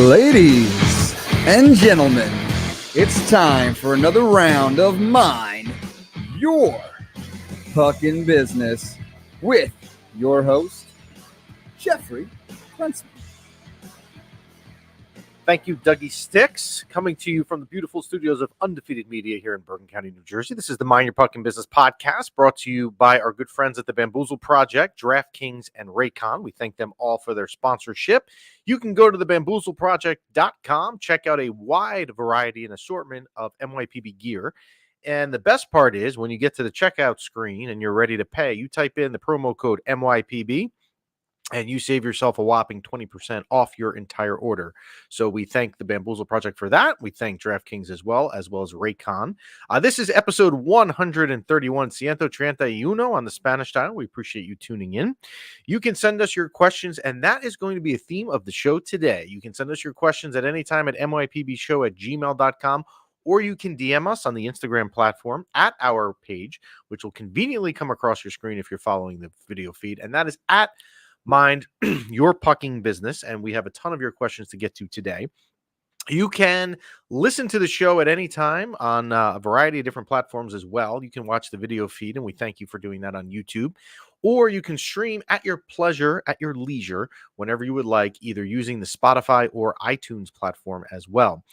Ladies and gentlemen, it's time for another round of Mind Your Fucking Business with your host, Jeffrey Klinsman. Thank you, Dougie Sticks, coming to you from the beautiful studios of Undefeated Media here in Bergen County, New Jersey. This is the Mind Your Fucking Business podcast brought to you by our good friends at the Bamboozle Project, DraftKings, and Raycon. We thank them all for their sponsorship. You can go to thebamboozleproject.com, check out a wide variety and assortment of MYPB gear. And the best part is when you get to the checkout screen and you're ready to pay, you type in the promo code MYPB. And you save yourself a whopping 20% off your entire order. So we thank the Bamboozle Project for that. We thank DraftKings as well as Raycon. This is episode 131, Ciento Treinta y Uno on the Spanish style. We appreciate you tuning in. You can send us your questions, and that is going to be a theme of the show today. You can send us your questions at any time at mypbshow@gmail.com. Or you can DM us on the Instagram platform at our page, which will conveniently come across your screen if you're following the video feed. And that is at Mind Your Fucking Business, and we have a ton of your questions to get to today. You can listen to the show at any time on a variety of different platforms as well. You can watch the video feed, and we thank you for doing that on YouTube. Or you can stream at your pleasure, at your leisure, whenever you would like, either using the Spotify or iTunes platform as well.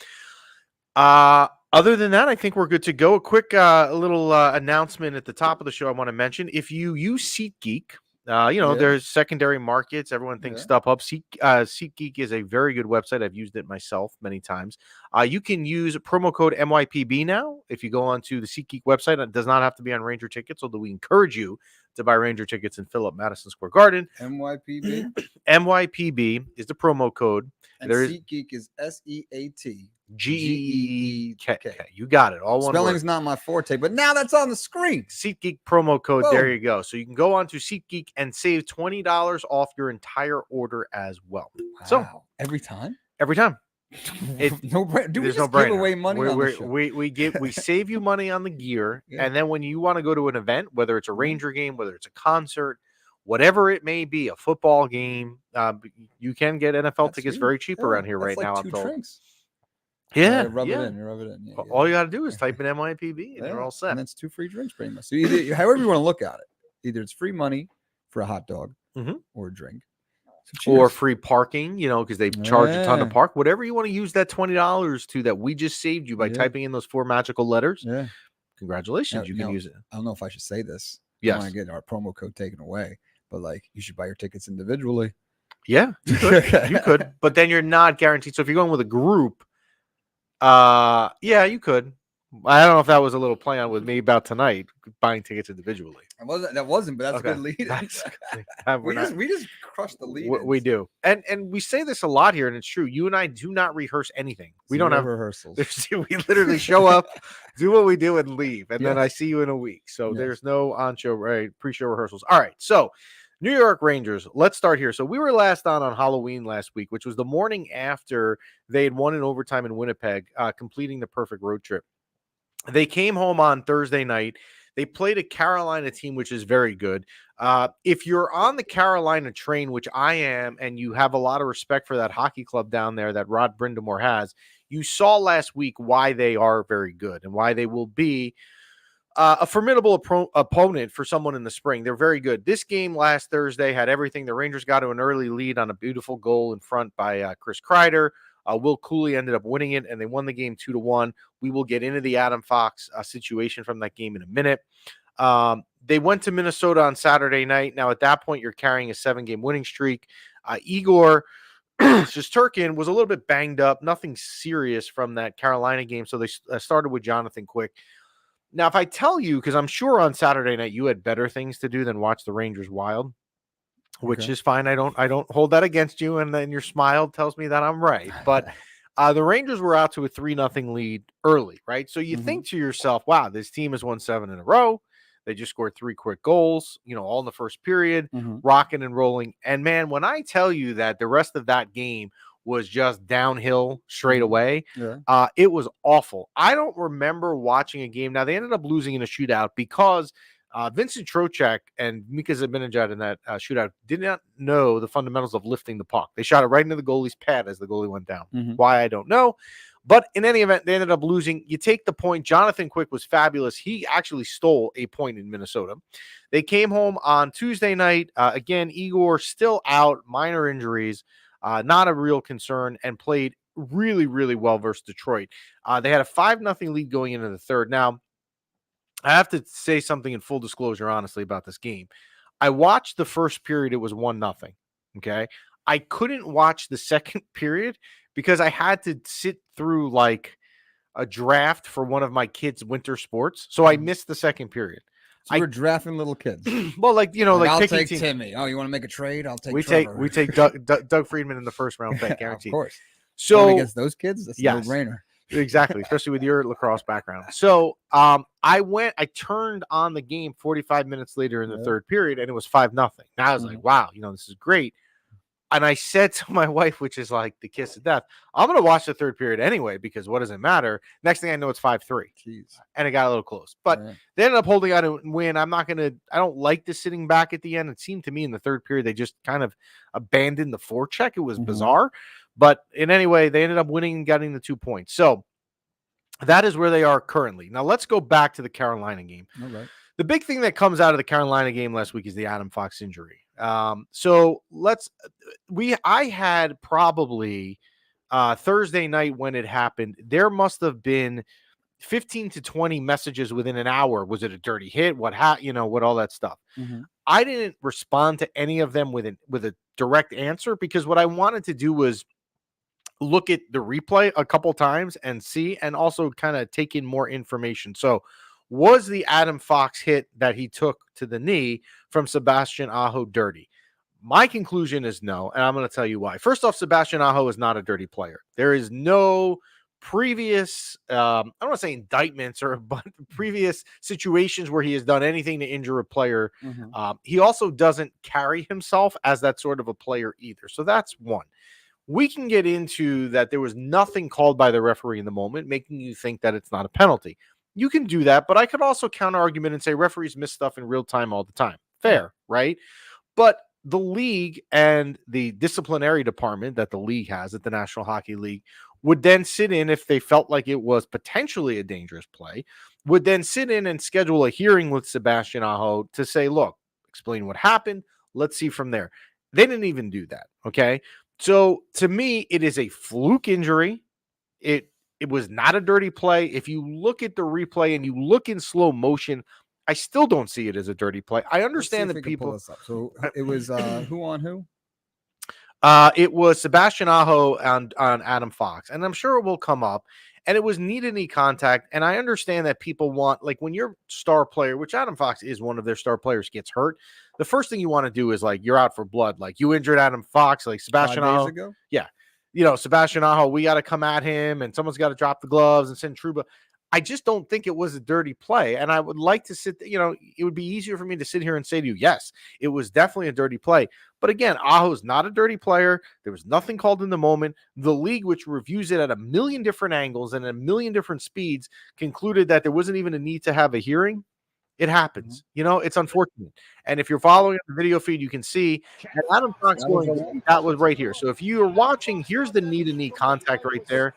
Other than that, I think we're good to go. A quick little announcement at the top of the show I want to mention. If you use SeatGeek, there's secondary markets. Everyone thinks stuff up. SeatGeek is a very good website. I've used it myself many times. You can use promo code MYPB now. If you go onto the SeatGeek website, it does not have to be on Ranger tickets, although we encourage you to buy Ranger tickets and fill up Madison Square Garden. MYPB? MYPB is the promo code. And SeatGeek is SEATGEEK. You got it. All one Spelling word. is not my forte, but now that's on the screen. SeatGeek promo code. Boom. There you go. So you can go on to SeatGeek and save $20 off your entire order as well. Wow. So every time. There's No brand. Do we no just brainer. give away money on the show? We save you money on the gear, Yeah. and then when you want to go to an event, whether it's a Ranger game, whether it's a concert, whatever it may be, a football game, you can get NFL tickets very cheap around here right now. I'm told. Drinks. Yeah, rub it in. Yeah, all you got to do is type in MYPB, and you're all set. And that's 2 free drinks, pretty much. So either, however you want to look at it, either it's free money for a hot dog or a drink, or free parking, because they charge a ton to park. Whatever you want to use that $20 to that we just saved you by typing in those 4 magical letters. Yeah, congratulations, you can use it. I don't know if I should say this. Yes, I want to get our promo code taken away, but you should buy your tickets individually. Yeah, you could, you could, but then you're not guaranteed. So if you're going with a group. You could. I don't know if that was a little play on with me about tonight buying tickets individually. That wasn't, but that's a good lead. We just crushed the lead. We do, and we say this a lot here, and it's true. You and I do not rehearse anything. We don't have rehearsals. We literally show up, do what we do, and leave, and then I see you in a week. So there's no on-show, pre-show rehearsals. All right, so. New York Rangers, let's start here. So we were last on Halloween last week, which was the morning after they had won in overtime in Winnipeg, completing the perfect road trip. They came home on Thursday night. They played a Carolina team, which is very good. If you're on the Carolina train, which I am, and you have a lot of respect for that hockey club down there that Rod Brindamore has, you saw last week why they are very good and why they will be a formidable opponent for someone in the spring. They're very good. This game last Thursday had everything. The Rangers got to an early lead on a beautiful goal in front by Chris Kreider. Will Cooley ended up winning it, and they won the game 2-1. We will get into the Adam Fox situation from that game in a minute. They went to Minnesota on Saturday night. Now, at that point, you're carrying a 7-game winning streak. Igor Shesterkin was a little bit banged up. Nothing serious from that Carolina game, so they started with Jonathan Quick. Now, if I tell you, because I'm sure on Saturday night you had better things to do than watch the Rangers Wild, which is fine. I don't hold that against you, and then your smile tells me that I'm right. But the Rangers were out to a 3-0 lead early, right? So you think to yourself, wow, this team has won 7 in a row. They just scored 3 quick goals, all in the first period, rocking and rolling. And man, when I tell you that the rest of that game was just downhill straight away. Yeah. It was awful. I don't remember watching a game. Now, they ended up losing in a shootout because Vincent Trocheck and Mika Zibanejad in that shootout did not know the fundamentals of lifting the puck. They shot it right into the goalie's pad as the goalie went down. Why, I don't know. But in any event, they ended up losing. You take the point. Jonathan Quick was fabulous. He actually stole a point in Minnesota. They came home on Tuesday night. Again, Igor still out, minor injuries, not a real concern, and played really, really well versus Detroit. They had a 5-0 lead going into the third. Now, I have to say something in full disclosure, honestly, about this game. I watched the first period. It was 1-0. Okay. I couldn't watch the second period because I had to sit through like a draft for one of my kids' winter sports. So I missed the second period. So you were drafting little kids. Well, like, like I'll picking take teams. Timmy. Oh, you want to make a trade? I'll take We Trevor. take Doug Friedman in the first round pick, guaranteed. Of course. So against those kids, that's a no-brainer. Exactly, especially with your lacrosse background. So I turned on the game 45 minutes later in the third period, and it was 5-0. Now I was like, wow, this is great. And I said to my wife, which is like the kiss of death, I'm going to watch the third period anyway, because what does it matter? Next thing I know, it's 5-3. And it got a little close. But they ended up holding out and win. I don't like the sitting back at the end. It seemed to me in the third period, they just kind of abandoned the forecheck. It was bizarre. But in any way, they ended up winning and getting the 2 points. So that is where they are currently. Now let's go back to the Carolina game. All right. The big thing that comes out of the Carolina game last week is the Adam Fox injury. So I had probably Thursday night when it happened, there must have been 15 to 20 messages within an hour. Was it a dirty hit? What all that stuff. I didn't respond to any of them with a direct answer, because what I wanted to do was look at the replay a couple times and see, and also kind of take in more information. So was the Adam Fox hit that he took to the knee from Sebastian Aho dirty? My conclusion is no, and I'm going to tell you why. First off, Sebastian Aho is not a dirty player. There is no previous, I don't want to say indictments, but previous situations where he has done anything to injure a player. He also doesn't carry himself as that sort of a player either. So that's one. We can get into that there was nothing called by the referee in the moment, making you think that it's not a penalty. You can do that, but I could also counter argument and say referees miss stuff in real time all the time. Fair, right? But the league and the disciplinary department that the league has at the National Hockey League would then sit in, if they felt like it was potentially a dangerous play, would then sit in and schedule a hearing with Sebastian Aho to say, look, explain what happened. Let's see from there. They didn't even do that, okay? So to me, it is a fluke injury. It was not a dirty play. If you look at the replay and you look in slow motion, I still don't see it as a dirty play. I understand that people. So it was who on who? It was Sebastian Aho on Adam Fox, and I'm sure it will come up. And it was knee-to-knee contact. And I understand that people want, like, when your star player, which Adam Fox is one of their star players, gets hurt, the first thing you want to do is, like, you're out for blood. Like, you injured Adam Fox, like Sebastian Aho. 5 days ago? Yeah. Sebastian Aho, we got to come at him, and someone's got to drop the gloves and send Trouba. I just don't think it was a dirty play. And I would like to it would be easier for me to sit here and say to you, yes, it was definitely a dirty play. But again, Aho's not a dirty player. There was nothing called in the moment. The league, which reviews it at a million different angles and a million different speeds, concluded that there wasn't even a need to have a hearing. It happens. It's unfortunate. And if you're following the video feed, you can see Adam Fox that was right here. So if you're watching, here's the knee-to-knee contact right there.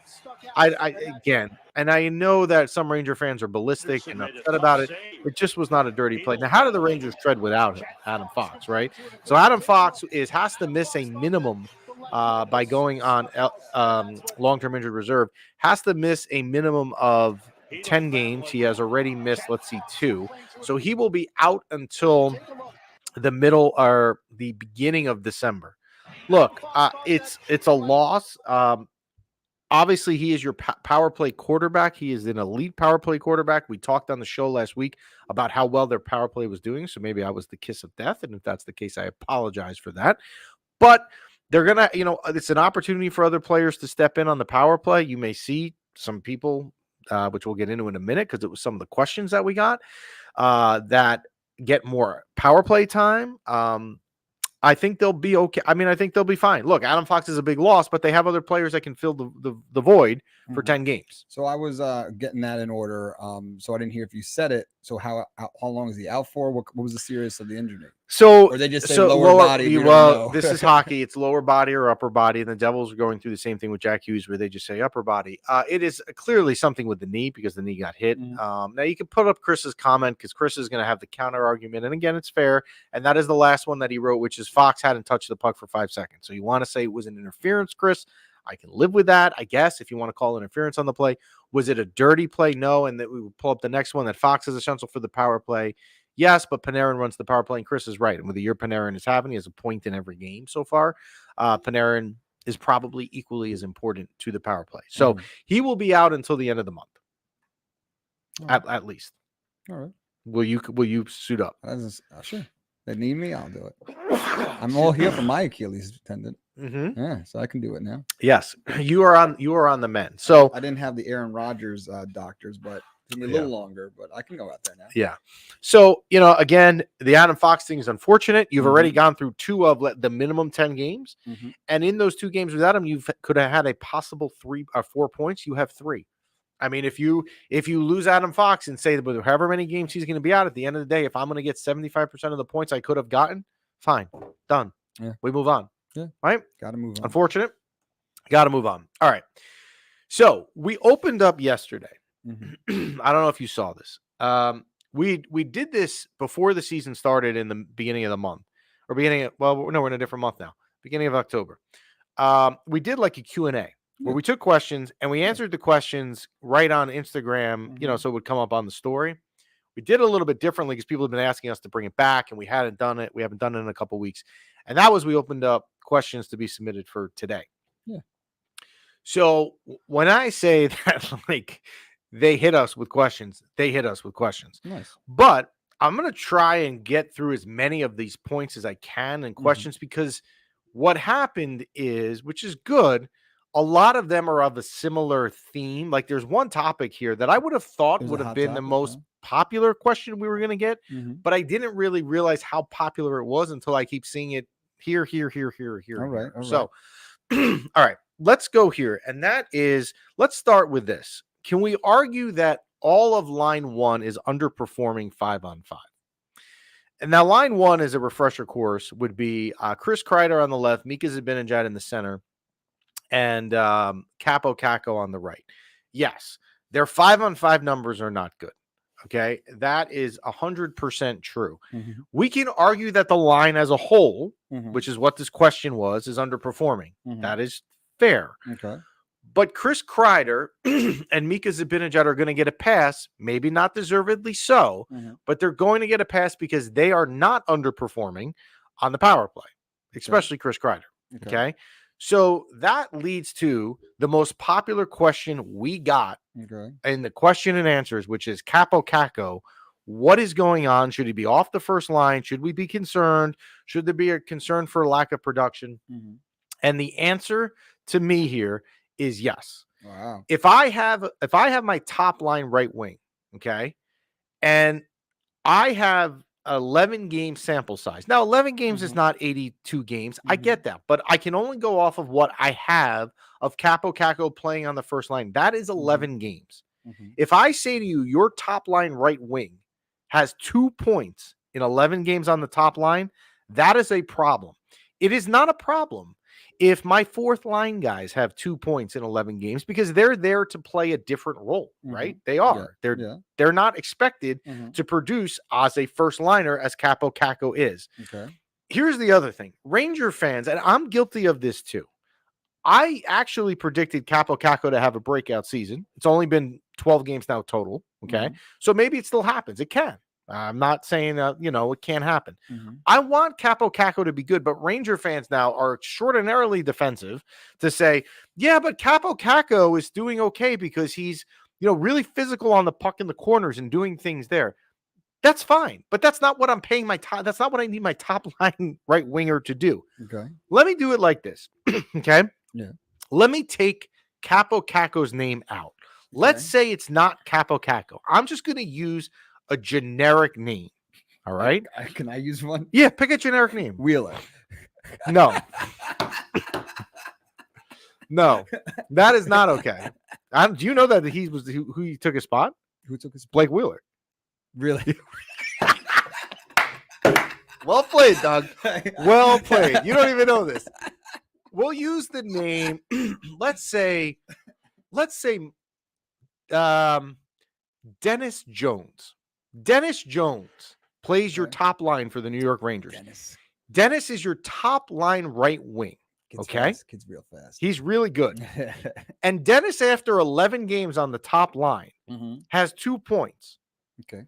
And I know that some Ranger fans are ballistic and upset about it. It just was not a dirty play. Now, how do the Rangers tread without him, Adam Fox, right? So Adam Fox has to miss a minimum by going on long-term injured reserve, has to miss a minimum of 10 games. He has already missed, 2. So he will be out until the middle or the beginning of December. Look, it's a loss. Obviously, he is your power play quarterback. He is an elite power play quarterback. We talked on the show last week about how well their power play was doing. So maybe I was the kiss of death. And if that's the case, I apologize for that. But they're going to, it's an opportunity for other players to step in on the power play. You may see some people, which we'll get into in a minute, because it was some of the questions that we got that get more power play time. I think they'll be okay. I mean, I think they'll be fine. Look, Adam Fox is a big loss, but they have other players that can fill the void for 10 games. So I was getting that in order. So I didn't hear if you said it So how long is he out for? What was the serious of the injury? So, Or they just say lower body. We don't know. This is hockey. It's lower body or upper body, and the Devils are going through the same thing with Jack Hughes, where they just say upper body. It is clearly something with the knee because the knee got hit. Now you can put up Chris's comment because Chris is going to have the counter argument, and again, it's fair. And that is the last one that he wrote, which is Fox hadn't touched the puck for 5 seconds. So you want to say it was an interference, Chris? I can live with that, I guess, if you want to call interference on the play. Was it a dirty play? No. And that we would pull up the next one that Fox is essential for the power play. Yes, but Panarin runs the power play, and Chris is right. And with the year Panarin is having, he has a point in every game so far. Panarin is probably equally as important to the power play. So he will be out until the end of the month, at least. All right. Will you suit up? Sure. They need me, I'll do it. I'm all here for my Achilles tendon. Yeah, so I can do it now. Yes, you are on the men. So I didn't have the Aaron Rodgers doctors, but it's gonna be a little longer. But I can go out there now. Yeah. So again, the Adam Fox thing is unfortunate. You've already gone through 2 of the minimum 10 games, and in those 2 games without him, you could have had a possible 3 or 4 points. You have 3. I mean, if you lose Adam Fox and say that however many games he's going to be out, at the end of the day, if I'm going to get 75% of the points I could have gotten, fine, done. Yeah. We move on. Yeah. Right? Got to move on. Unfortunate. Got to move on. All right. So we opened up yesterday. I don't know if you saw this. We did this before the season started in the beginning of the month, or we're in a different month now, beginning of October. We did like a Q&A. Where we took questions and we answered the questions right on Instagram, so it would come up on the story. We did it a little bit differently because people have been asking us to bring it back, and we hadn't done it. We haven't done it in a couple of weeks. And that was, we opened up questions to be submitted for today. Yeah. So when I say that, they hit us with questions, they hit us with questions. Nice. But I'm going to try and get through as many of these points as I can and questions, because what happened is, which is good, a lot of them are of a similar theme. Like there's one topic here that I would have thought would have been the most popular question we were going to get, but I didn't really realize how popular it was until I keep seeing it here. All right. So, all right, let's go here. And that is, let's start with this. Can we argue that all of line 1 is underperforming 5-on-5? And now line 1, as a refresher course, would be Chris Kreider on the left, Mika Zibanejad in the center, and Kaapo Kakko on the right. Yes, their 5-on-5 numbers are not good. Okay, that is 100% true. We can argue that the line as a whole, which is what this question was, is underperforming. That is fair. Okay. But Chris Kreider and Mika Zibanejad are going to get a pass, maybe not deservedly so, but they're going to get a pass because they are not underperforming on the power play, especially Chris Kreider. Okay. So that leads to the most popular question we got in the question and answers, which is Kaapo Kakko. What is going on? Should he be off the first line? Should we be concerned? Should there be a concern for lack of production? And the answer to me here is yes. Wow. If I have my top line right wing, okay, and I have 11 game sample size. Now, 11 games is not 82 games. I get that, but I can only go off of what I have of Kaapo Kakko playing on the first line. That is 11 games. If I say to you, your top line right wing has 2 points in 11 games on the top line, that is a problem. It is not a problem if my fourth line guys have 2 points in 11 games, because they're there to play a different role, right? They are. They're not expected to produce as a first liner as Kaapo Kakko is. Okay. Here's the other thing. Ranger fans, and I'm guilty of this too. I actually predicted Kaapo Kakko to have a breakout season. It's only been 12 games now total. Okay. So maybe it still happens. It can. I'm not saying that, it can't happen. I want Kaapo Kakko to be good, but Ranger fans now are extraordinarily defensive to say, yeah, but Kaapo Kakko is doing okay because he's, really physical on the puck in the corners and doing things there. That's fine, but that's not what I'm paying my top. That's not what I need my top line right winger to do. Okay. Let me do it like this. Okay. Yeah. Let me take Kaapo Kakko's name out. Let's say it's not Kaapo Kakko. I'm just going to use a generic name. All right. Can I use one? Yeah. Pick a generic name. Wheeler. No. No, that is not okay. Do you know that he was who he took his spot? Who took his spot? Blake Wheeler. Really? Well played, Doug. Well played. You don't even know this. We'll use the name. let's say, Dennis Jones. Dennis Jones plays your top line for the New York Rangers. Dennis is your top line right wing. Kid's real fast. He's really good. And Dennis, after 11 games on the top line, has 2 points. Okay.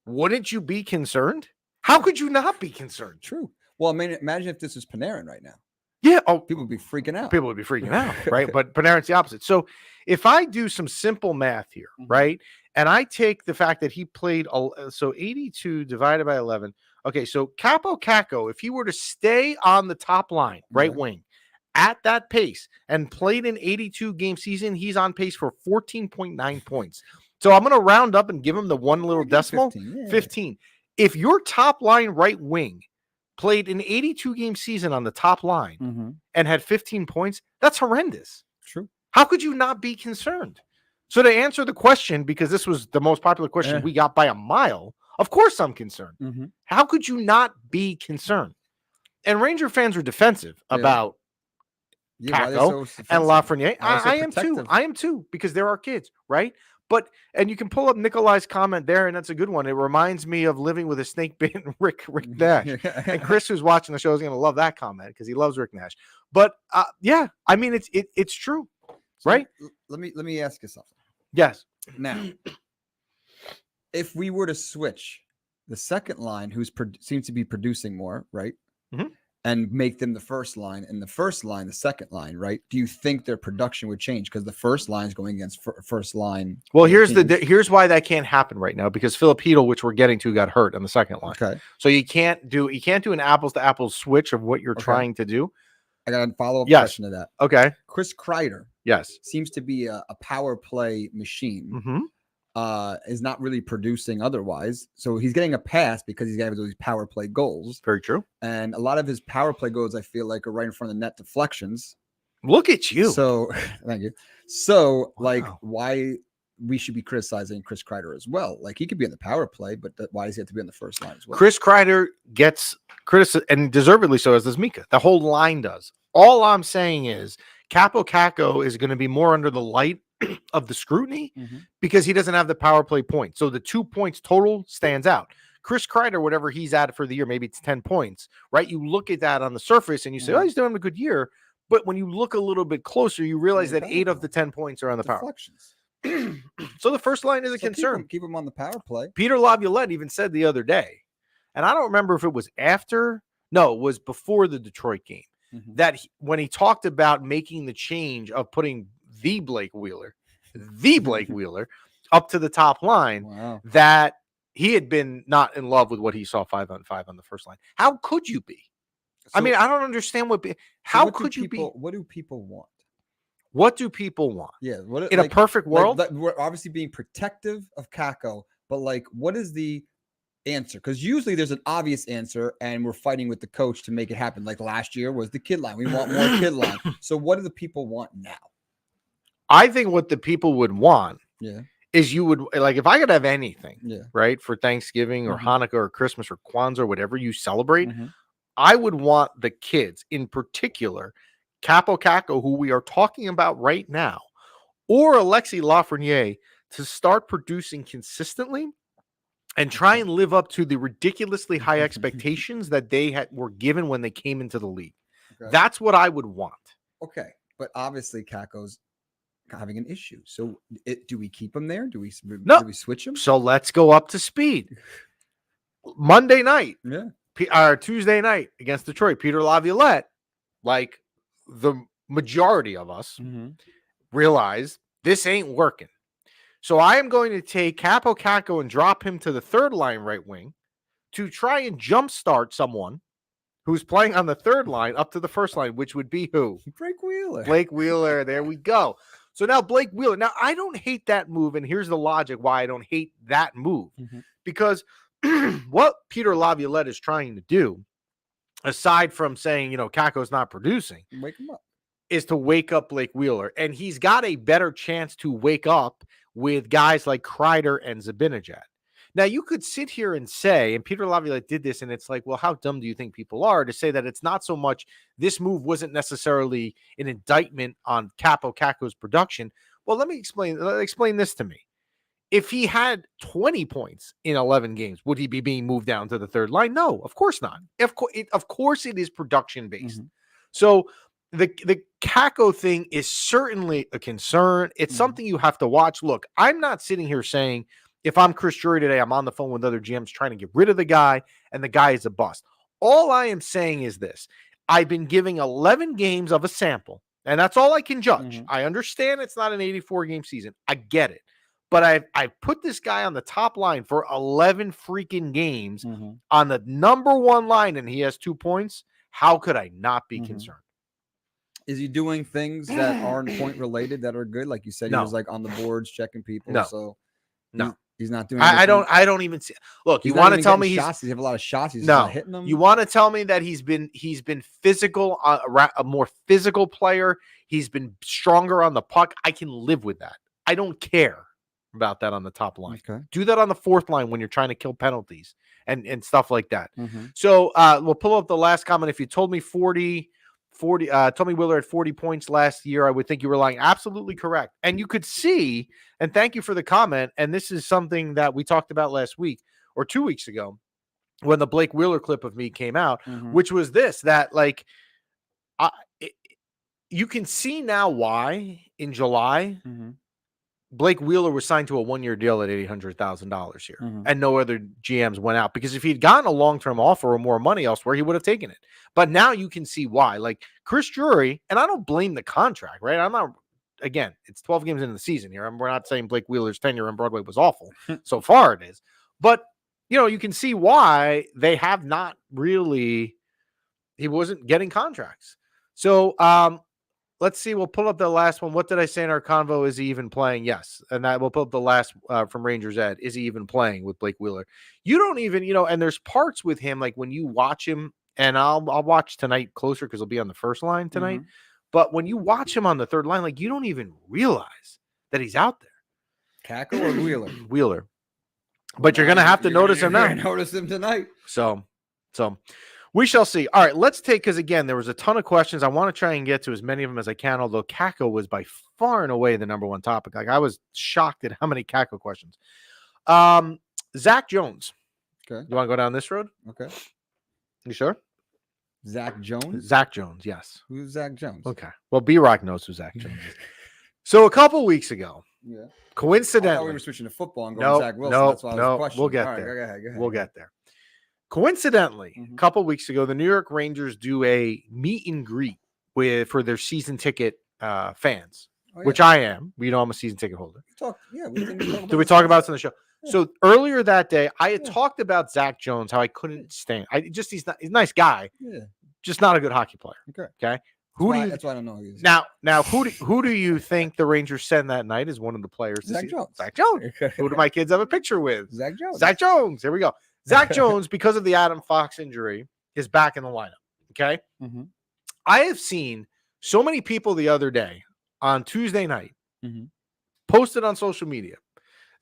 Wouldn't you be concerned? How could you not be concerned? True. Well, I mean, imagine if this was Panarin right now. Yeah. Oh, people would be freaking out. People would be freaking out, right? But Panarin's the opposite. So if I do some simple math here, right, and I take the fact that he played, so 82 divided by 11. Okay, so Kaapo Kakko, if he were to stay on the top line, right wing, at that pace and played an 82-game season, he's on pace for 14.9 points. So I'm going to round up and give him the one little decimal, 15. If your top line right wing played an 82-game season on the top line and had 15 points, that's horrendous. True. How could you not be concerned? So to answer the question, because this was the most popular question we got by a mile, of course I'm concerned. How could you not be concerned? And Ranger fans are defensive about Kakko and Lafreniere. I am too. I am too, because there are kids, right? And you can pull up Nikolai's comment there, and that's a good one. It reminds me of living with a snake bitten Rick Nash. And Chris, who's watching the show, is going to love that comment because he loves Rick Nash. But yeah, I mean, it's true, right? Let me ask you something. Yes. Now, if we were to switch the second line, who seems to be producing more, right? And make them the first line, and the first line, the second line, right? Do you think their production would change because the first line is going against first line? Well, here's why that can't happen right now, because Philip Chytil, which we're getting to, got hurt on the second line. Okay, so you can't do an apples to apples switch of what you're trying to do. I got a follow up question to that. Okay, Chris Kreider, seems to be a power play machine. Is not really producing otherwise. So he's getting a pass because he's got these power play goals. Very true. And a lot of his power play goals, I feel like, are right in front of the net deflections. Look at you. So thank you. So like, why we should be criticizing Chris Kreider as well? Like, he could be in the power play, but why does he have to be on the first line as well? Chris Kreider gets criticism, and deservedly so, as does Mika. The whole line does. All I'm saying is Kaapo Kakko is going to be more under the light of the scrutiny because he doesn't have the power play point. So the 2 points total stands out. Chris Kreider, whatever he's at for the year, maybe it's 10 points, right? You look at that on the surface and you say, oh, he's doing a good year. But when you look a little bit closer, you realize that 8 of the 10 points are on the power. So the first line is a concern. Keep him on the power play. Peter Laviolette even said the other day, and I don't remember if it was it was before the Detroit game, that when he talked about making the change of putting the Blake Wheeler up to the top line, that he had been not in love with what he saw 5-on-5 on the first line. How could you be? So, I mean, I don't understand how could you be? What do people want? What do people want? Yeah. In a perfect world? We're obviously being protective of Kakko, but like, what is the answer? Because usually there's an obvious answer and we're fighting with the coach to make it happen. Like last year was the kid line. We want more kid line. So what do the people want now? I think what the people would want is you would, like, if I could have anything, right, for Thanksgiving or Hanukkah or Christmas or Kwanzaa or whatever you celebrate, I would want the kids, in particular, Kaapo Kakko, who we are talking about right now, or Alexis Lafreniere, to start producing consistently and try and live up to the ridiculously high expectations that they were given when they came into the league. Okay. That's what I would want. Okay, but obviously Kakko's having an issue. So do we keep him there? Do we switch him? So let's go up to speed. Monday night, Tuesday night against Detroit, Peter Laviolette, like the majority of us, realized this ain't working. So I am going to take Kaapo Kakko and drop him to the third line right wing to try and jumpstart someone who's playing on the third line up to the first line, which would be who? Blake Wheeler. Blake Wheeler. There we go. So now Blake Wheeler. Now, I don't hate that move, and here's the logic why I don't hate that move. Because what Peter Laviolette is trying to do, aside from saying, Kakko's not producing, wake him up, is to wake up Blake Wheeler. And he's got a better chance to wake up with guys like Kreider and Zibanejad. Now, you could sit here and say, and Peter Laviolette did this, and it's like, well, how dumb do you think people are to say that it's not so much this move wasn't necessarily an indictment on Kaapo Kakko's production? Well, let me explain this to me. If he had 20 points in 11 games, would he be being moved down to the third line? No, of course not. Of course it is production based. So the Kakko thing is certainly a concern. It's something you have to watch. Look, I'm not sitting here saying if I'm Chris Drury today, I'm on the phone with other GMs trying to get rid of the guy and the guy is a bust. All I am saying is this. I've been giving 11 games of a sample, and that's all I can judge. I understand it's not an 84-game season. I get it. But I've put this guy on the top line for 11 freaking games on the number one line, and he has 2 points. How could I not be concerned? Is he doing things that aren't point related that are good? Like you said, he was like on the boards checking people. No. So no, he's not doing. I don't even see. Look, you want to tell me shots? He have a lot of shots. He's no not hitting them. You want to tell me that he's been physical, a more physical player. He's been stronger on the puck. I can live with that. I don't care about that on the top line. Okay. Do that on the fourth line when you're trying to kill penalties and stuff like that. So we'll pull up the last comment. If you told me told me Wheeler had 40 points last year, I would think you were lying. Absolutely correct. And you could see, and thank you for the comment, and this is something that we talked about last week or 2 weeks ago when the Blake Wheeler clip of me came out, which was this, that like you can see now why in July Blake Wheeler was signed to a 1-year deal at $800,000 here, and no other GMs went out, because if he'd gotten a long-term offer or more money elsewhere, he would have taken it. But now you can see why. Like Chris Drury, and I don't blame the contract, right? I'm not. Again, it's 12 games into the season here. We're not saying Blake Wheeler's tenure on Broadway was awful. So far, it is. But you can see why they have not really. He wasn't getting contracts. So let's see. We'll pull up the last one. What did I say in our convo? Is he even playing? Yes. And that we'll pull up the last from Rangers Ed. Is he even playing with Blake Wheeler? You don't even, and there's parts with him, like when you watch him, and I'll watch tonight closer because he'll be on the first line tonight. But when you watch him on the third line, like you don't even realize that he's out there. Kakko or Wheeler? Wheeler. But you're going to have to notice him now. Notice him tonight. So we shall see. All right, let's take, because again, there was a ton of questions. I want to try and get to as many of them as I can, although Kakko was by far and away the number one topic. Like I was shocked at how many Kakko questions. Zack Jones. Okay. You want to go down this road? Okay. You sure? Zack Jones? Zack Jones, yes. Who's Zack Jones? Okay. Well, B-Rock knows who Zack Jones is. So a couple weeks ago, coincidentally. I thought we were switching to football and going Zach Wilson. That's why I was questioning. We'll get there. Go ahead. We'll get there. Coincidentally, a couple weeks ago, the New York Rangers do a meet and greet for their season ticket fans, which I am. I'm a season ticket holder. Did we talk about this on the show? Yeah. So earlier that day, I had talked about Zack Jones, how I couldn't stand. He's a nice guy, just not a good hockey player. Okay. That's why I don't know who he is. Now, who do you think the Rangers send that night as one of the players? Zack Jones. Zack Jones. Who do my kids have a picture with? Zack Jones. Zack Jones. Here we go. Zack Jones, because of the Adam Fox injury, is back in the lineup. Okay. I have seen so many people the other day on Tuesday night posted on social media.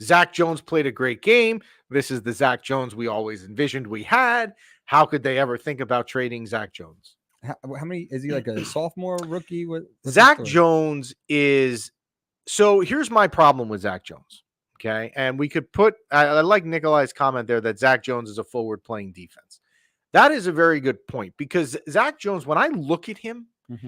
Zack Jones played a great game. This is the Zack Jones we always envisioned we had. How could they ever think about trading Zack Jones? How many is he, like a sophomore, rookie? Zack Jones is. So here's my problem with Zack Jones. Okay. And we could put, I like Nikolai's comment there that Zack Jones is a forward playing defense. That is a very good point, because Zack Jones, when I look at him,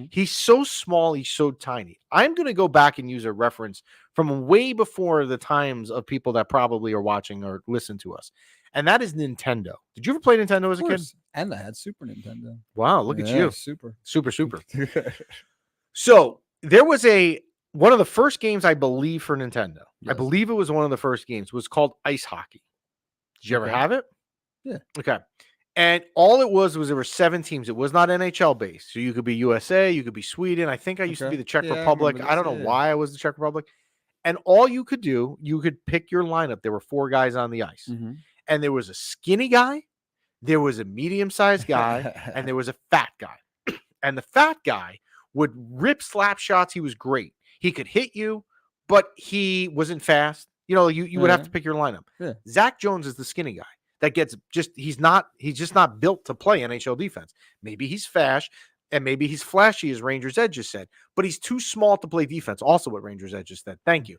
he's so small, he's so tiny. I'm going to go back and use a reference from way before the times of people that probably are watching or listen to us. And that is Nintendo. Did you ever play Nintendo as a kid? And I had Super Nintendo. Wow, look at you. Super. So there was one of the first games, I believe, for Nintendo. Yes. I believe it was one of the first games. Was called Ice Hockey. Did you ever have it? Yeah. Okay. And all it was there were 7 teams. It was not NHL based. So you could be USA, you could be Sweden. I think I used to be the Czech Republic. I don't know why I was the Czech Republic. And all you could do, you could pick your lineup. There were 4 guys on the ice. And there was a skinny guy, there was a medium-sized guy, and there was a fat guy. And the fat guy would rip slap shots. He was great. He could hit you, but he wasn't fast. You would have to pick your lineup. Yeah. Zack Jones is the skinny guy that he's just not built to play NHL defense. Maybe he's fast and maybe he's flashy, as Rangers Ed just said, but he's too small to play defense. Also what Rangers Ed just said. Thank you.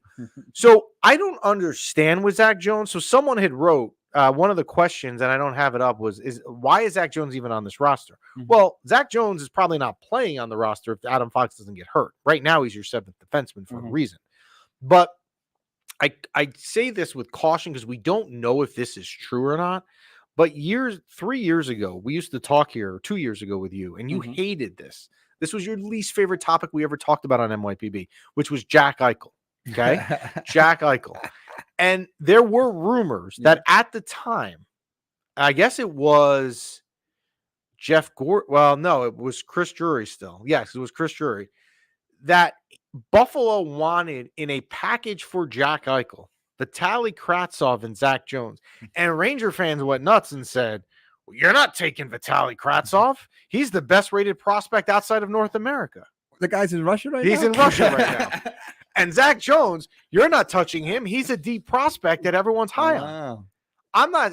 So I don't understand with Zack Jones. So someone had wrote one of the questions, and I don't have it up, is why is Zack Jones even on this roster? Well, Zack Jones is probably not playing on the roster if Adam Fox doesn't get hurt. Right now, he's your seventh defenseman for a reason. But I say this with caution because we don't know if this is true or not. But 3 years ago, we used to talk here, 2 years ago with you, and you hated this. This was your least favorite topic we ever talked about on MYPB, which was Jack Eichel. Okay? Jack Eichel. And there were rumors that at the time, I guess it was Jeff Gore. Well, no, it was Chris Drury still. Yes, it was Chris Drury. That Buffalo wanted in a package for Jack Eichel, Vitaly Kravtsov and Zack Jones. And Ranger fans went nuts and said, well, you're not taking Vitaly Kravtsov. He's the best rated prospect outside of North America. The guy's in Russia right now? He's in Russia right now. And Zack Jones, you're not touching him. He's a deep prospect that everyone's high on.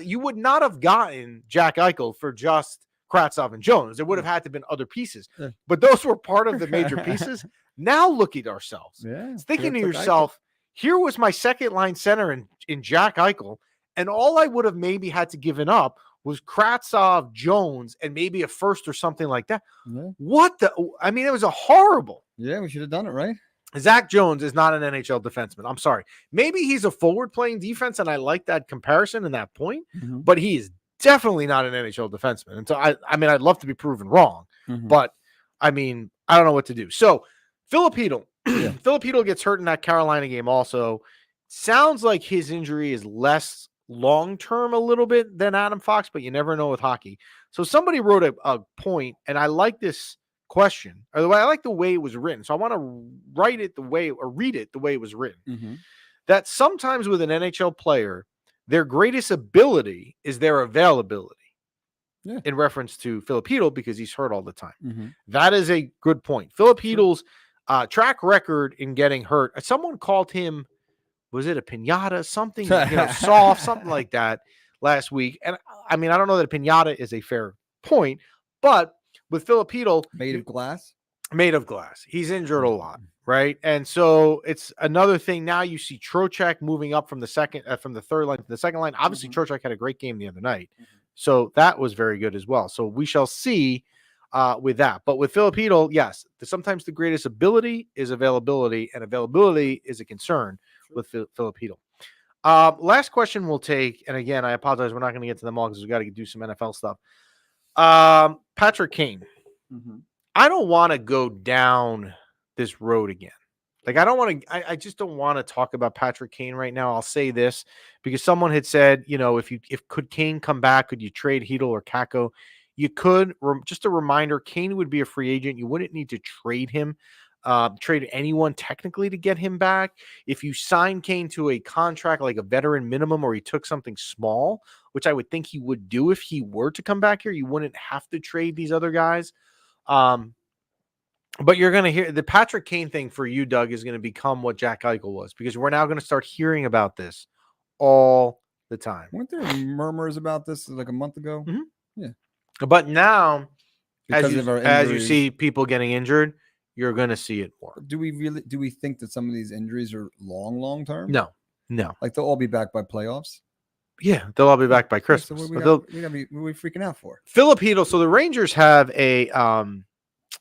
You would not have gotten Jack Eichel for just Kravtsov and Jones. There would have had to have been other pieces. But those were part of the major pieces. Now look at ourselves. Thinking to yourself, here was my second line center in Jack Eichel, and all I would have maybe had to given up was Kravtsov, Jones, and maybe a first or something like that. What the? I mean, it was a horrible. Yeah, we should have done it, right? Zack Jones is not an NHL defenseman. I'm sorry. Maybe he's a forward playing defense, and I like that comparison and that point, but he is definitely not an NHL defenseman. And so, I mean, I'd love to be proven wrong, but I mean, I don't know what to do. So, Filipino gets hurt in that Carolina game also. Sounds like his injury is less long-term a little bit than Adam Fox, but you never know with hockey. So somebody wrote a point, and I like this question, or the way I like the way it was written. So I want to read it the way it was written. That sometimes with an NHL player, their greatest ability is their availability. In reference to Filipino because he's hurt all the time. That is a good point. Filipino's track record in getting hurt. Someone called him, was it a piñata? Something, soft, something like that last week. And I mean, I don't know that a piñata is a fair point, but with Filipino, made of glass. He's injured a lot, right? And so it's another thing. Now you see Trocheck moving up from the third line to the second line. Obviously, Trocheck had a great game the other night, so that was very good as well. So we shall see with that. But with Filipino, yes, sometimes the greatest ability is availability, and availability is a concern with Filipino. Last question we'll take, and again, I apologize, we're not going to get to them all because we got to do some NFL stuff. Patrick Kane. I don't want to go down this road again. Like, I just don't want to talk about Patrick Kane right now. I'll say this because someone had said, could Kane come back? Could you trade Chytil or Kakko? You could. Just a reminder, Kane would be a free agent. You wouldn't need to trade him, trade anyone technically to get him back. If you sign Kane to a contract like a veteran minimum, or he took something small, which I would think he would do if he were to come back here, you wouldn't have to trade these other guys. But you're going to hear the Patrick Kane thing for you, Doug, is going to become what Jack Eichel was, because we're now going to start hearing about this all the time. Weren't there murmurs about this like a month ago? Yeah. But now, as you see people getting injured, you're going to see it more. Do we think that some of these injuries are long term? No. Like they'll all be back by playoffs? Yeah, they'll all be back by Christmas. So what are we freaking out for? Filipino. So the Rangers have a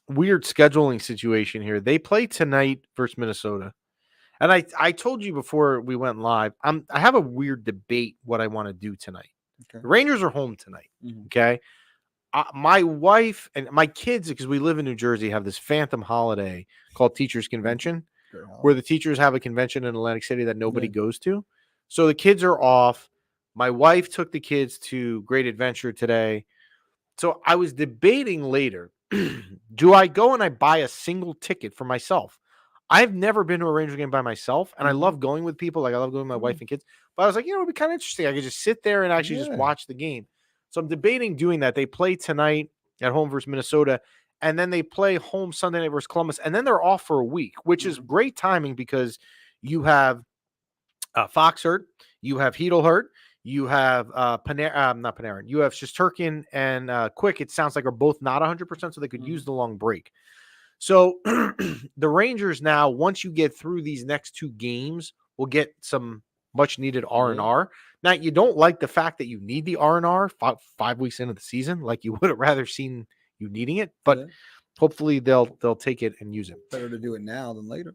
weird scheduling situation here. They play tonight versus Minnesota. And I told you before we went live, I have a weird debate what I want to do tonight. Okay. The Rangers are home tonight. Okay. My wife and my kids, because we live in New Jersey, have this phantom holiday called Teachers Convention, where the teachers have a convention in Atlantic City that nobody goes to. So the kids are off. My wife took the kids to Great Adventure today. So I was debating later, do I go and I buy a single ticket for myself? I've never been to a Ranger game by myself, and I love going with people. Like, I love going with my wife and kids. But I was like, it'd be kind of interesting. I could just sit there and actually just watch the game. So I'm debating doing that. They play tonight at home versus Minnesota, and then they play home Sunday night versus Columbus, and then they're off for a week, which is great timing because you have Fox hurt. You have Chytil hurt. You have not Panarin. You have Shesterkin and Quick. It sounds like are both not 100%, so they could use the long break. So the Rangers now, once you get through these next 2 games, will get some much needed R&R. Now, you don't like the fact that you need the R&R 5 weeks into the season, like you would have rather seen you needing it, but hopefully they'll take it and use it. Better to do it now than later.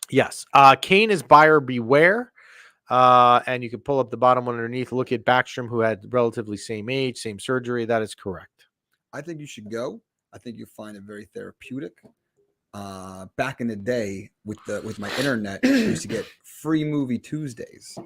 Yes. Kane is buyer beware. And you can pull up the bottom one underneath. Look at Backstrom, who had relatively same age, same surgery. That is correct. I think you should go. I think you'll find it very therapeutic. Back in the day with my internet, I used to get free movie Tuesdays.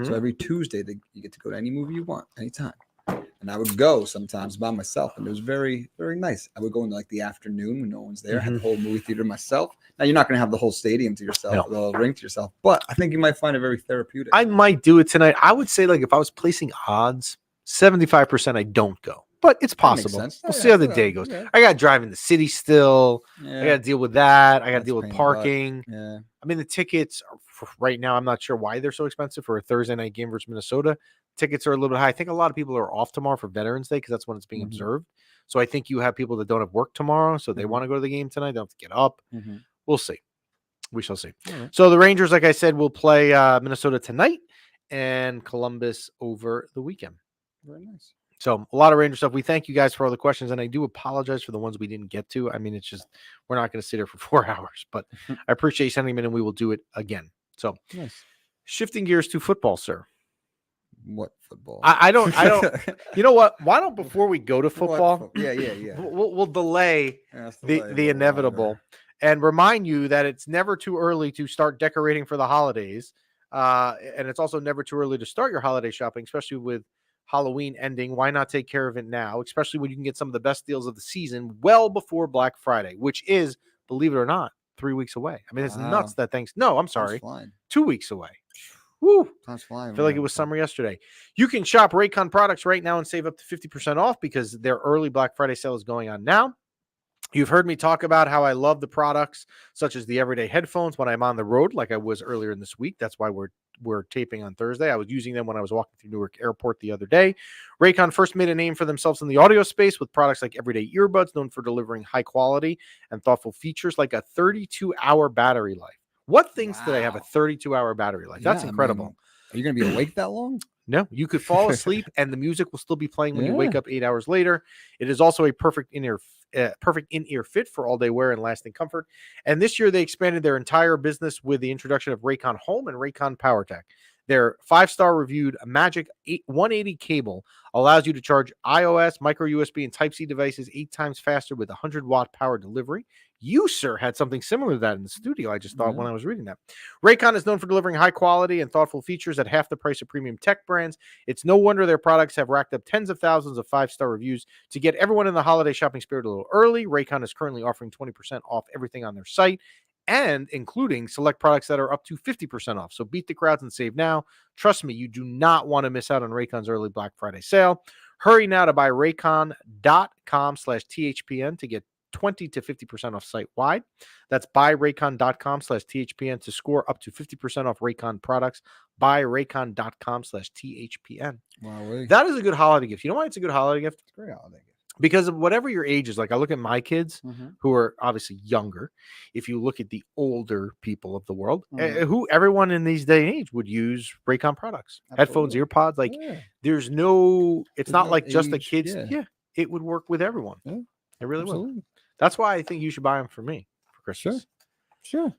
So every Tuesday you get to go to any movie you want, anytime. And I would go sometimes by myself, and it was very, very nice. I would go in like the afternoon when no one's there. I had the whole movie theater myself. Now you're not going to have the whole stadium to yourself, the whole ring to yourself, but I think you might find it very therapeutic. I might do it tonight. I would say, like, if I was placing odds, 75% I don't go, but it's possible. We'll see how the day goes. Yeah. I got to drive in the city still. I got to deal with that. I got to deal with parking. I mean, the tickets right now, I'm not sure why they're so expensive for a Thursday night game versus Minnesota. Tickets are a little bit high. I think a lot of people are off tomorrow for Veterans Day because that's when it's being observed. So I think you have people that don't have work tomorrow, so they want to go to the game tonight. They don't have to get up. We'll see. We shall see. So the Rangers, like I said, will play Minnesota tonight and Columbus over the weekend. Very nice. So a lot of Ranger stuff. We thank you guys for all the questions, and I do apologize for the ones we didn't get to. I mean, it's just we're not going to sit here for 4 hours, but I appreciate you sending them in, and we will do it again. So shifting gears to football, sir. What football? I don't. You know what? Why don't before we go to football? Yeah. We'll delay the inevitable and remind you that it's never too early to start decorating for the holidays, and it's also never too early to start your holiday shopping, especially with Halloween ending. Why not take care of it now, especially when you can get some of the best deals of the season well before Black Friday, which is, believe it or not, 3 weeks away. I mean, it's nuts that No, I'm sorry, 2 weeks away. Woo! Time's flying. I feel like it was summer yesterday. You can shop Raycon products right now and save up to 50% off because their early Black Friday sale is going on now. You've heard me talk about how I love the products, such as the everyday headphones when I'm on the road, like I was earlier in this week. That's why we're taping on Thursday. I was using them when I was walking through Newark Airport the other day. Raycon first made a name for themselves in the audio space with products like everyday earbuds, known for delivering high quality and thoughtful features like a 32-hour battery life. What things today have a 32-hour battery life? That's incredible. I mean, are you going to be awake that long? No, you could fall asleep and the music will still be playing when you wake up 8 hours later. It is also a perfect in-ear fit for all-day wear and lasting comfort. And this year they expanded their entire business with the introduction of Raycon Home and Raycon PowerTech. Their 5-star reviewed Magic 180 cable allows you to charge iOS, micro USB, and Type-C devices 8 times faster with 100-watt power delivery. You, sir, had something similar to that in the studio, I just thought when I was reading that. Raycon is known for delivering high quality and thoughtful features at half the price of premium tech brands. It's no wonder their products have racked up tens of thousands of 5-star reviews. To get everyone in the holiday shopping spirit a little early, Raycon is currently offering 20% off everything on their site, and including select products that are up to 50% off. So beat the crowds and save now. Trust me, you do not want to miss out on Raycon's early Black Friday sale. Hurry now to buy raycon.com/THPN to get 20 to 50% off site-wide. That's buyraycon.com/THPN to score up to 50% off Raycon products. Buyraycon.com/THPN. Wow, that is a good holiday gift. You know why it's a good holiday gift? It's a great holiday gift. Because of whatever your age is. Like I look at my kids who are obviously younger. If you look at the older people of the world, who everyone in these day and age would use Raycon products, headphones, earpods. Like there's no, it's not like age, just the kids. It would work with everyone. It really would. That's why I think you should buy them for me for Christmas. Sure.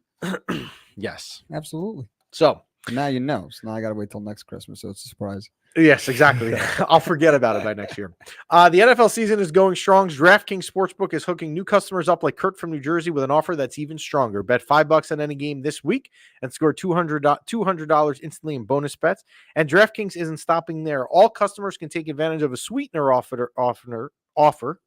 Yes. Absolutely. So now you know. So now I got to wait till next Christmas. So it's a surprise. Yes, exactly. I'll forget about it by next year. The NFL season is going strong. DraftKings Sportsbook is hooking new customers up like Kurt from New Jersey with an offer that's even stronger. Bet $5 on any game this week and score $200 instantly in bonus bets. And DraftKings isn't stopping there. All customers can take advantage of a sweetener offer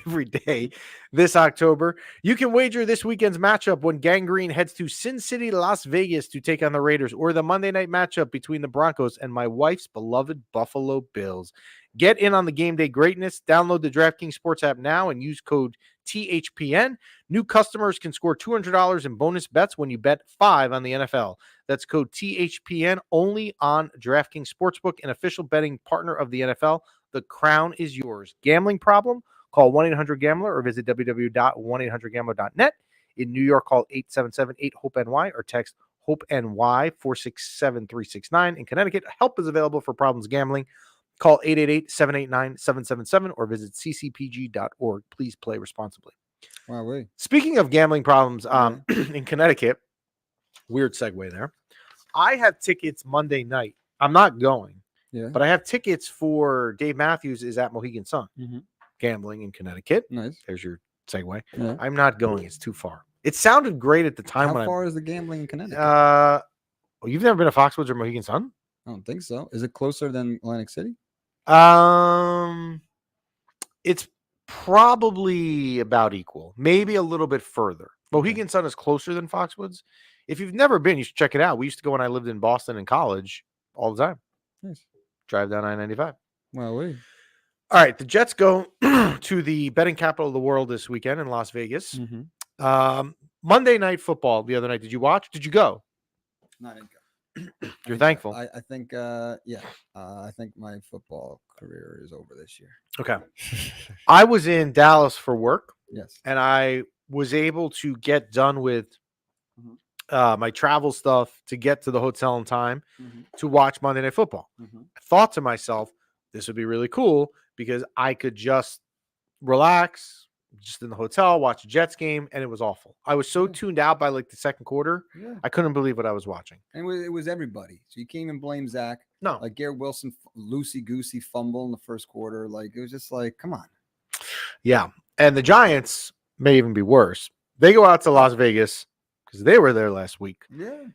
every day this October. You can wager this weekend's matchup when Gangrene heads to Sin City, Las Vegas to take on the Raiders, or the Monday night matchup between the Broncos and my wife's beloved Buffalo Bills. Get in on the game day greatness. Download the DraftKings Sports app now and use code THPN. New customers can score $200 in bonus bets when you bet 5 on the NFL. That's code THPN only on DraftKings Sportsbook, an official betting partner of the NFL. The crown is yours. Gambling problem? Call 1-800-GAMBLER or visit www.1800gambler.net. In New York, call 877-8-HOPE-NY or text HOPE-NY 467-369. In Connecticut, help is available for problems gambling. Call 888-789-777 or visit ccpg.org. Please play responsibly. Wow, wait. Speaking of gambling problems in Connecticut, weird segue there. I have tickets Monday night. I'm not going, but I have tickets for Dave Matthews is at Mohegan Sun. Gambling in Connecticut. Nice. There's your segue. Yeah. I'm not going. It's too far. It sounded great at the time. How far is the gambling in Connecticut? Well, you've never been to Foxwoods or Mohegan Sun? I don't think so. Is it closer than Atlantic City? It's probably about equal, maybe a little bit further. Mohegan Sun is closer than Foxwoods. If you've never been, you should check it out. We used to go when I lived in Boston in college all the time. Nice. Drive down I-95. Wow, wait. All right, the Jets go to the betting capital of the world this weekend in Las Vegas. Monday Night Football the other night. Did you watch? Did you go? No, I didn't go. You're thankful. I think, I think my football career is over this year. Okay. I was in Dallas for work. Yes. And I was able to get done with my travel stuff to get to the hotel in time to watch Monday Night Football. I thought to myself, this would be really cool because I could just relax, just in the hotel, watch a Jets game, and it was awful. I was so tuned out by like the second quarter, I couldn't believe what I was watching. And it was everybody. So you can't even blame Zach. No. Like Garrett Wilson, loosey-goosey fumble in the first quarter. Like, it was just like, come on. Yeah. And the Giants may even be worse. They go out to Las Vegas because they were there last week. Yeah.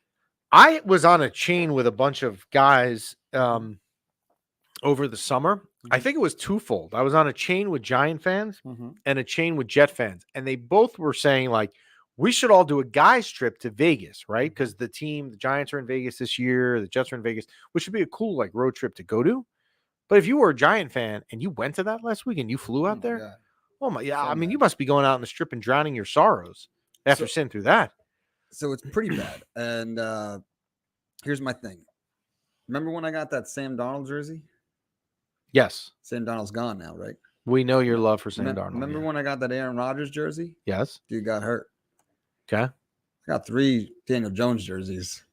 I was on a chain with a bunch of guys over the summer. I think it was twofold. I was on a chain with Giant fans and a chain with Jet fans. And they both were saying, like, we should all do a guys trip to Vegas, right? Because the Giants are in Vegas this year. The Jets are in Vegas, which would be a cool, like, road trip to go to. But if you were a Giant fan and you went to that last week and you flew out there, oh my, yeah. I mean, you must be going out on the strip and drowning your sorrows after sitting through that. So it's pretty bad. And here's my thing. Remember when I got that Sam Darnold jersey? Yes. Sam Darnold's gone now, right? We know your love for Sam Darnold. Remember when I got that Aaron Rodgers jersey? Yes. Dude got hurt. Okay. I got 3 Daniel Jones jerseys.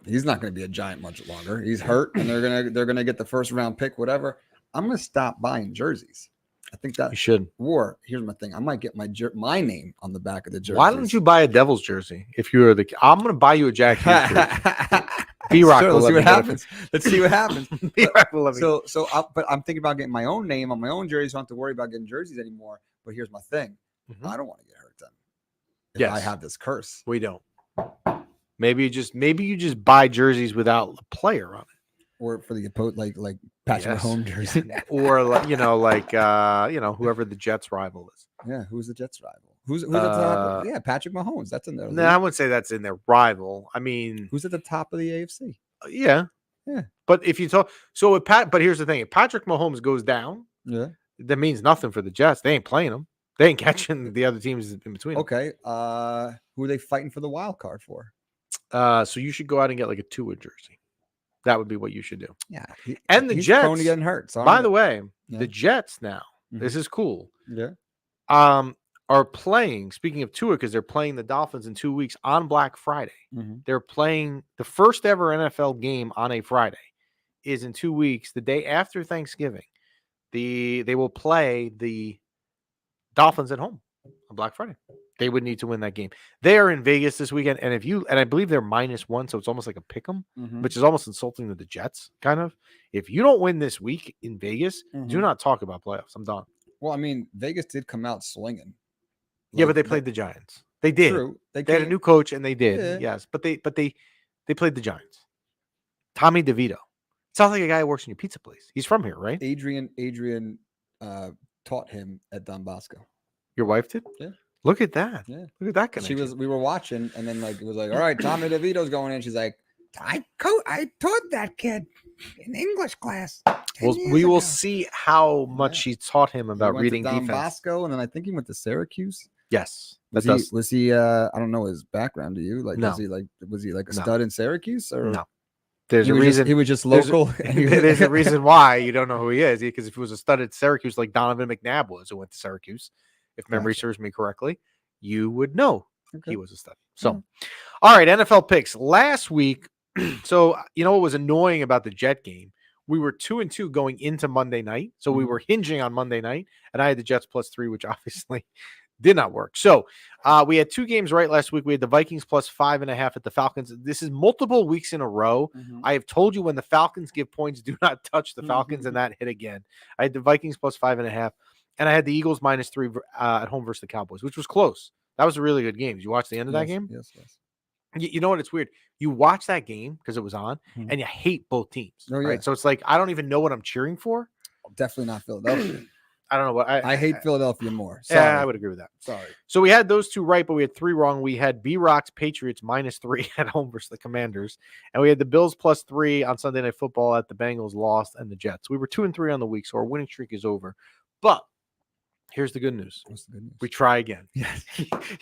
He's not going to be a Giant much longer. He's hurt, and they're gonna get the first round pick, whatever. I'm going to stop buying jerseys. I think that you should. Or here's my thing: I might get my name on the back of the jersey. Why don't you buy a Devils jersey? If you were I'm going to buy you a Jack Hughes jersey. B-Rock. Let's see what happens. Let's see what happens. B-Rock will let me. But I'm thinking about getting my own name on my own jersey. So I don't have to worry about getting jerseys anymore. But here's my thing: I don't want to get hurt then. If I have this curse. We don't. Maybe you just buy jerseys without a player on it. Or for the opposed, like Patrick Mahomes jersey, or whoever the Jets rival is. Yeah, who's the Jets rival? Who's at the top? Yeah, Patrick Mahomes. That's in there. No, I wouldn't say that's in their rival. I mean, who's at the top of the AFC? Yeah. But if you talk, but here's the thing: if Patrick Mahomes goes down, that means nothing for the Jets. They ain't playing him. They ain't catching the other teams in between them. Okay. Who are they fighting for the wild card for? So you should go out and get like a Tua jersey. That would be what you should do. Yeah. And the Jets prone to getting hurt. So by the way, the Jets now, this is cool. Yeah. Are playing, speaking of Tua, because they're playing the Dolphins in 2 weeks on Black Friday. They're playing the first ever NFL game on a Friday is in 2 weeks, the day after Thanksgiving. They will play the Dolphins at home on Black Friday. They would need to win that game. They are in Vegas this weekend, and I believe they're -1, so it's almost like a pick 'em, which is almost insulting to the Jets, kind of. If you don't win this week in Vegas, do not talk about playoffs. I'm done. Well, I mean, Vegas did come out slinging. Yeah, but they played the Giants. They did. True. They had a new coach, and they did. Yes, but they played the Giants. Tommy DeVito. Sounds like a guy who works in your pizza place. He's from here, right? Adrian taught him at Don Bosco. Your wife did? Yeah. Look at that. Yeah. Look at that connection. We were watching, and then like it was like, all right, Tommy DeVito's going in. She's like, I taught that kid in English class. We will see how much she taught him about reading Don defense. Bosco, and then I think he went to Syracuse. Yes. Was he I don't know his background to you? Like, no. was he like a stud in Syracuse? Or no. There's a reason he was just local. There's a reason why you don't know who he is, because if he was a stud at Syracuse, like Donovan McNabb was, who went to Syracuse, if memory serves me correctly, you would know he was a stud. So, all right, NFL picks last week. So, you know what was annoying about the Jet game? We were 2-2 going into Monday night. So we were hinging on Monday night, and I had the Jets +3, which obviously did not work. So we had 2 games right last week. We had the Vikings +5.5 at the Falcons. This is multiple weeks in a row. I have told you when the Falcons give points, do not touch the Falcons, and that hit again. I had the Vikings +5.5, and I had the Eagles -3 at home versus the Cowboys, which was close. That was a really good game. Did you watch the end of that game? Yes. You know what? It's weird. You watch that game because it was on, and you hate both teams. Right? So it's like, I don't even know what I'm cheering for. Definitely not Philadelphia. I don't know what I hate Philadelphia more. Sorry. Yeah, I would agree with that. Sorry. So we had those 2 right, but we had 3 wrong. We had B-Rocks Patriots -3 at home versus the Commanders, and we had the Bills +3 on Sunday Night Football at the Bengals lost and the Jets. We were 2-3 on the week, so our winning streak is over. But here's the good news. What's the good news? We try again. Yes.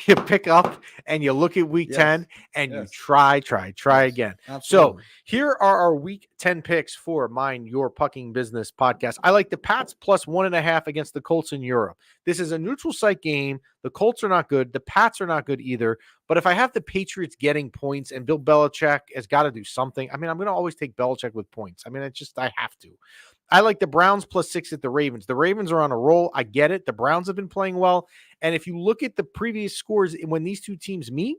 You pick up and you look at week 10 and you try again. Absolutely. So here are our week 10 picks for Mind Your Pucking Business podcast. I like the Pats +1.5 against the Colts in Europe. This is a neutral site game. The Colts are not good. The Pats are not good either. But if I have the Patriots getting points and Bill Belichick has got to do something, I mean, I'm going to always take Belichick with points. I mean, I have to. I like the Browns +6 at the Ravens. The Ravens are on a roll. I get it. The Browns have been playing well. And if you look at the previous scores when these 2 teams meet,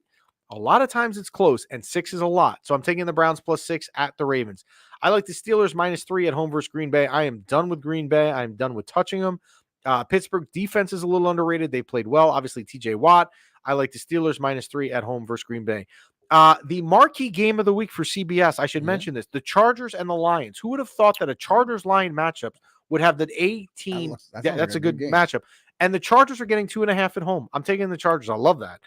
a lot of times it's close, and 6 is a lot. So I'm taking the Browns +6 at the Ravens. I like the Steelers -3 at home versus Green Bay. I am done with Green Bay. I'm done with touching them. Pittsburgh defense is a little underrated. They played well. Obviously, TJ Watt. I like the Steelers -3 at home versus Green Bay. The marquee game of the week for CBS, I should mention this, the Chargers and the Lions. Who would have thought that a Chargers-Lion matchup would have the A team? That's a good matchup. And the Chargers are getting 2.5 at home. I'm taking the Chargers. I love that.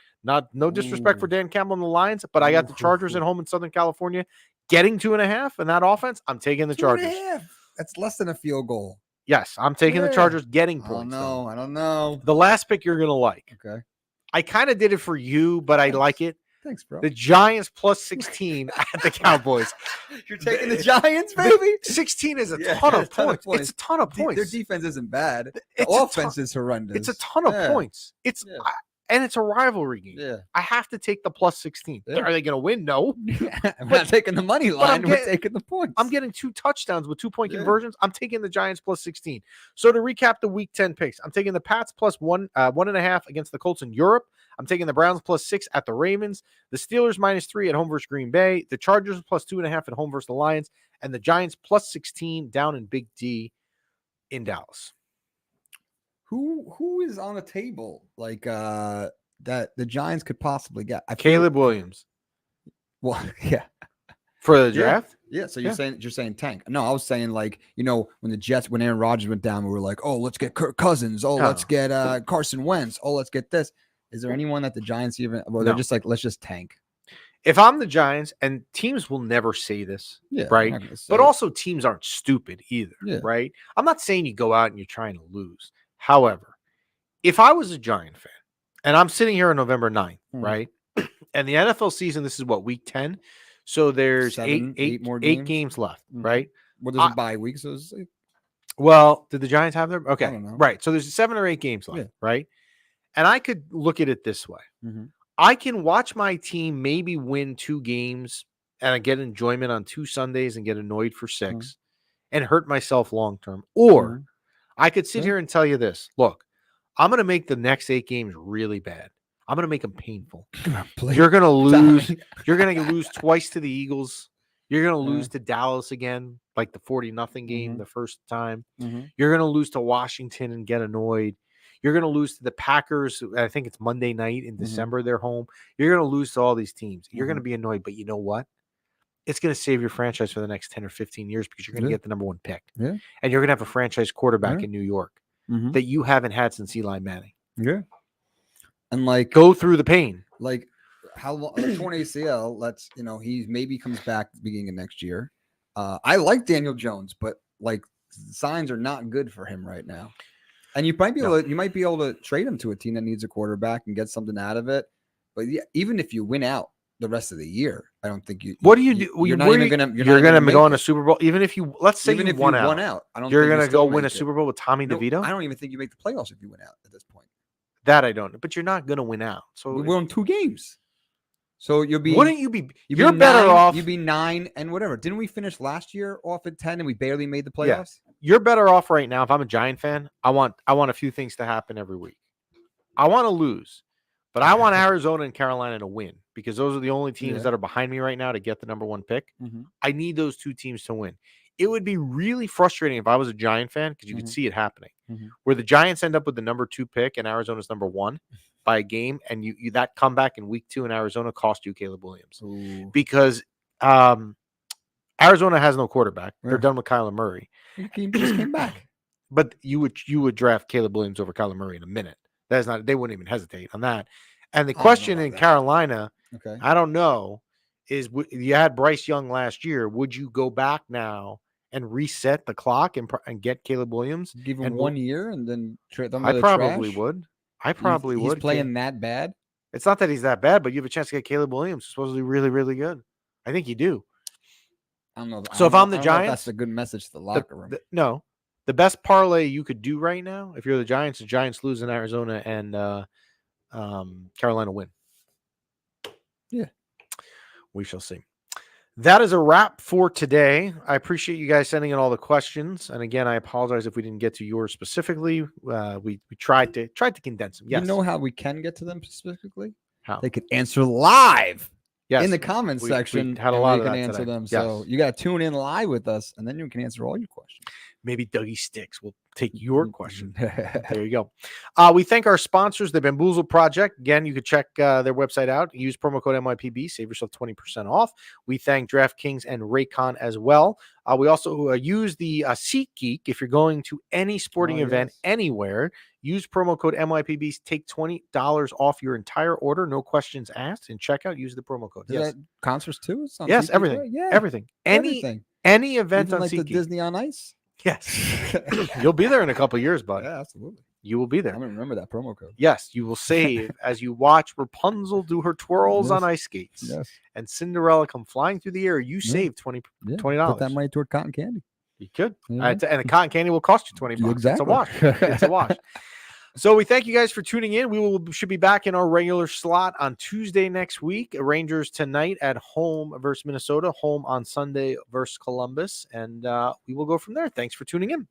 No disrespect for Dan Campbell and the Lions, but I got the Chargers at home in Southern California getting 2.5 in that offense. I'm taking the Chargers. 2.5. That's less than a field goal. Yes, I'm taking the Chargers getting points. I don't know. The last pick you're going to like. Okay. I kind of did it for you, but I like it. Thanks, bro. The Giants +16 at the Cowboys. You're taking the Giants, baby? 16 is a ton of points. It's a ton of points. Their defense isn't bad. The offense is horrendous. It's a ton of points. And it's a rivalry game. Yeah. I have to take the +16. Yeah. Are they going to win? No. I'm not taking the money line. We're taking the points. I'm getting 2 touchdowns with 2-point conversions. I'm taking the Giants +16. So to recap the week 10 picks, I'm taking the Pats +1.5 against the Colts in Europe. I'm taking the Browns +6 at the Ravens. The Steelers -3 at home versus Green Bay. The Chargers +2.5 at home versus the Lions. And the Giants +16 down in Big D in Dallas. Who is on the table like that the Giants could possibly get? Caleb Williams. Well, yeah. For the draft? Yeah. So you're saying tank. No, I was saying like, when Aaron Rodgers went down, we were like, oh, let's get Kirk Cousins. Oh, let's get Carson Wentz. Oh, let's get this. Is there anyone that the Giants even they're just like, let's just tank? If I'm the Giants, and teams will never say this, right? But also teams aren't stupid either, right? I'm not saying you go out and you're trying to lose. However, if I was a Giant fan, and I'm sitting here on November 9th, right? And the NFL season, this is what, week 10? So there's eight games left, right? Well, there's a bye week, so well, did the Giants have their? Okay, I don't know. Right. So there's 7 or 8 games left, right? And I could look at it this way. I can watch my team maybe win 2 games and I get enjoyment on 2 Sundays and get annoyed for 6 and hurt myself long term. Or I could sit here and tell you this. Look, I'm going to make the next 8 games really bad. I'm going to make them painful. You're going to lose. You're going to lose twice to the Eagles. You're going to lose to Dallas again, like the 40-0 game the first time. You're going to lose to Washington and get annoyed. You're going to lose to the Packers. I think it's Monday night in December. They're home. You're going to lose to all these teams. You're going to be annoyed. But you know what? It's going to save your franchise for the next 10 or 15 years because you're going to get the number 1 pick. And you're going to have a franchise quarterback in New York. that you haven't had since Eli Manning. Yeah. And like go through the pain. Like how long the torn ACL, he maybe comes back at the beginning of next year. I like Daniel Jones, but like signs are not good for him right now. And you might be able to trade him to a team that needs a quarterback and get something out of it. But yeah, even if you win out the rest of the year, I don't think you. What do you do? You're not even gonna go in a Super Bowl, even if you won out. I don't. You're gonna go win a Super Bowl with Tommy DeVito. I don't even think you make the playoffs if you win out at this point. That I don't. But you're not gonna win out. So we won 2 games. So you'll be. Wouldn't you be? You're better off. You'd be 9 and whatever. Didn't we finish last year off at 10 and we barely made the playoffs? Yeah. You're better off right now. If I'm a Giant fan, I want a few things to happen every week. I want to lose, but I want Arizona and Carolina to win because those are the only teams that are behind me right now to get the number 1 pick. Mm-hmm. I need those 2 teams to win. It would be really frustrating if I was a Giant fan because you could see it happening, where the Giants end up with the number 2 pick and Arizona's number 1 by a game, and you that comeback in week 2 in Arizona cost you Caleb Williams. Ooh. Because Arizona has no quarterback. They're done with Kyler Murray. He just came back. But you would draft Caleb Williams over Kyler Murray in a minute. That's not. They wouldn't even hesitate on that. And the question in Carolina, I don't know, is you had Bryce Young last year. Would you go back now and reset the clock and get Caleb Williams? Give him 1 year and then trade them. I probably would. I probably would. He's playing that bad? It's not that he's that bad, but you have a chance to get Caleb Williams, who's supposedly really, really good. I think you do. I don't know. So if I'm the Giants, that's a good message to the locker room. No, the best parlay you could do right now, if you're the Giants lose in Arizona and Carolina win. Yeah, we shall see. That is a wrap for today. I appreciate you guys sending in all the questions, and again, I apologize if we didn't get to yours specifically. We tried to condense them. Yes. You know how we can get to them specifically? How they could answer live. Yes. In the comments section, we had a lot of that can answer today. them. Yes. So you got to tune in live with us, and then you can answer all your questions. Maybe Dougie Sticks will take your question. There you go. We thank our sponsors, the Bamboozle Project. Again, you can check their website out. Use promo code MYPB. Save yourself 20% off. We thank DraftKings and Raycon as well. We also use the SeatGeek. If you're going to any sporting event anywhere, use promo code MYPB. Take $20 off your entire order. No questions asked. And checkout, use the promo code. Yes. Concerts too? Yes, SeatGeek, everything. Right? Yeah. Everything. Any event even on like SeatGeek. The Disney on Ice? Yes. You'll be there in a couple of years, bud. Yeah, absolutely. You will be there. I'm going to remember that promo code. Yes, you will save as you watch Rapunzel do her twirls on ice skates. Yes. And Cinderella come flying through the air. You save $20. Put that money toward cotton candy. You could. And the cotton candy will cost you $20. Exactly. It's a wash. It's a wash. So we thank you guys for tuning in. We should be back in our regular slot on Tuesday next week. Rangers tonight at home versus Minnesota. Home on Sunday versus Columbus. And we will go from there. Thanks for tuning in.